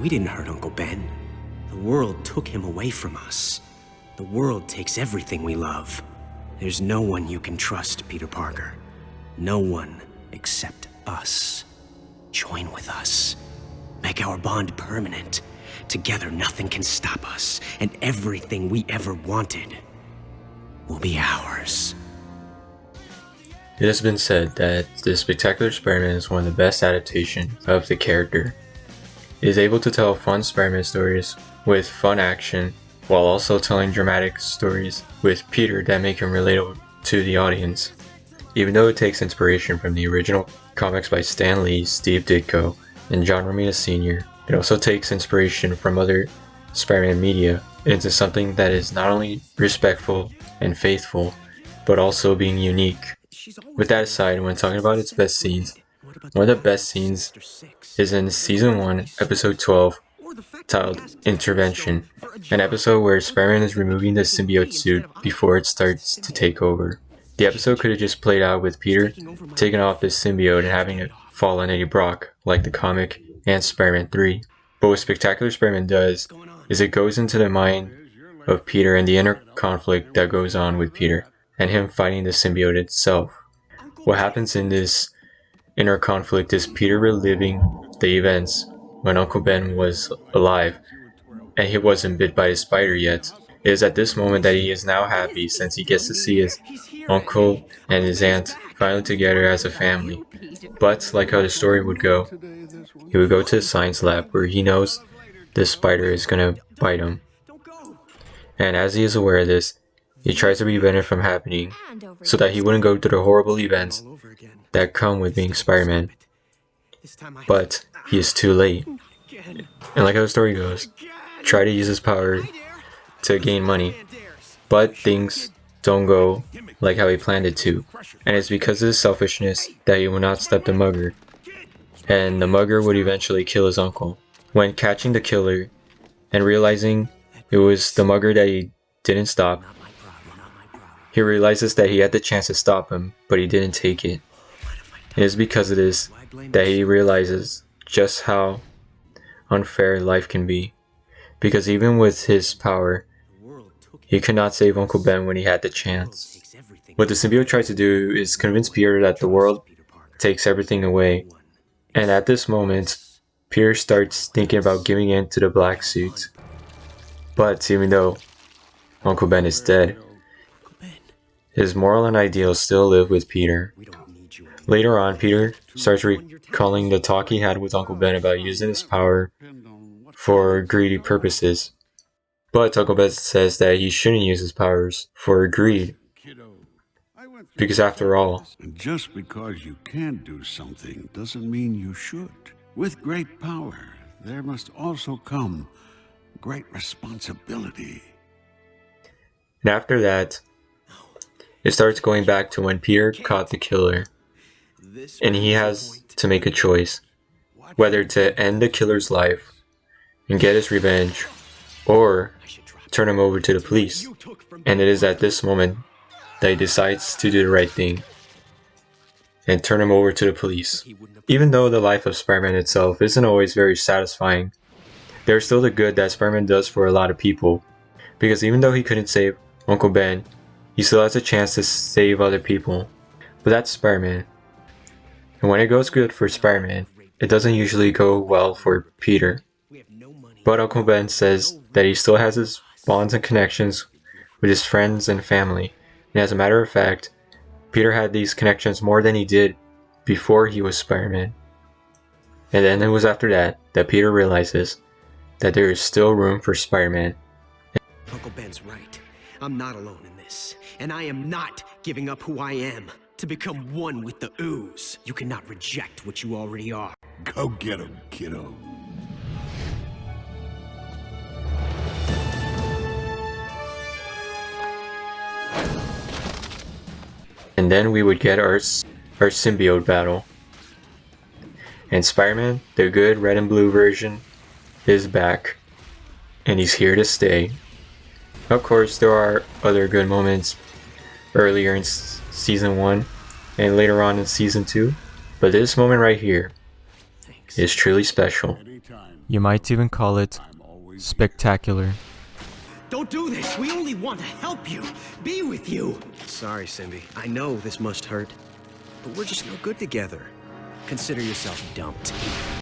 We didn't hurt Uncle Ben. The world took him away from us. The world takes everything we love. There's no one you can trust, Peter Parker. No one except us. Join with us. Make our bond permanent. Together, nothing can stop us, and everything we ever wanted will be ours. It has been said that The Spectacular Spider-Man is one of the best adaptations of the character. It is able to tell fun Spider-Man stories with fun action, while also telling dramatic stories with Peter that make him relatable to the audience. Even though it takes inspiration from the original comics by Stan Lee, Steve Ditko, and John Romita Sr., it also takes inspiration from other Spider-Man media into something that is not only respectful and faithful, but also being unique. With that aside, when talking about its best scenes, one of the best scenes is in Season 1, Episode 12, titled Intervention, an episode where Spider-Man is removing the symbiote suit before it starts to take over. The episode could have just played out with Peter taking off his symbiote and having it fall on Eddie Brock, like the comic and Spider-Man 3. But what Spectacular Spider-Man does is it goes into the mind of Peter and the inner conflict that goes on with Peter, and him fighting the symbiote itself. What happens in this inner conflict is Peter reliving the events when Uncle Ben was alive and he wasn't bit by a spider yet. It is at this moment that he is now happy since he gets to see his uncle and his aunt finally together as a family. But like how the story would go, he would go to the science lab where he knows this spider is gonna bite him. And as he is aware of this, he tries to prevent it from happening so that he wouldn't go through the horrible events that come with being Spider-Man. But he is too late. And like how the story goes, try to use his power to gain money, but things don't go like how he planned it to. And it's because of his selfishness that he will not stop the mugger. And the mugger would eventually kill his uncle. When catching the killer and realizing it was the mugger that he didn't stop, he realizes that he had the chance to stop him, but he didn't take it. It is because of this that he realizes just how unfair life can be. Because even with his power, he could not save Uncle Ben when he had the chance. What the symbiote tries to do is convince Peter that the world takes everything away. And at this moment, Peter starts thinking about giving in to the black suit. But even though Uncle Ben is dead, his moral and ideals still live with Peter. Later on, Peter starts recalling the talk he had with Uncle Ben about using his power for greedy purposes. But Uncle Ben says that he shouldn't use his powers for greed. Because after all, just because you can do something doesn't mean you should. With great power, there must also come great responsibility. And after that, it starts going back to when Peter caught the killer. And he has to make a choice, whether to end the killer's life and get his revenge, or turn him over to the police. And it is at this moment that he decides to do the right thing and turn him over to the police. Even though the life of Spider-Man itself isn't always very satisfying, there's still the good that Spider-Man does for a lot of people. Because even though he couldn't save Uncle Ben, he still has a chance to save other people. But that's Spider-Man. And when it goes good for Spider-Man, it doesn't usually go well for Peter. But Uncle Ben says that he still has his bonds and connections with his friends and family. And as a matter of fact, Peter had these connections more than he did before he was Spider-Man. And then it was after that that Peter realizes that there is still room for Spider-Man. Uncle Ben's right. I'm not alone in this. And I am not giving up who I am to become one with the ooze. You cannot reject what you already are. Go get him, kiddo. And then we would get our symbiote battle. And Spider-Man, the good red and blue version, is back. And he's here to stay. Of course, there are other good moments earlier in Season 1 and later on in Season 2. But this moment right here is truly special. Anytime. You might even call it spectacular. Don't do this! We only want to help you! Be with you! Sorry, Simbi. I know this must hurt. But we're just no good together. Consider yourself dumped.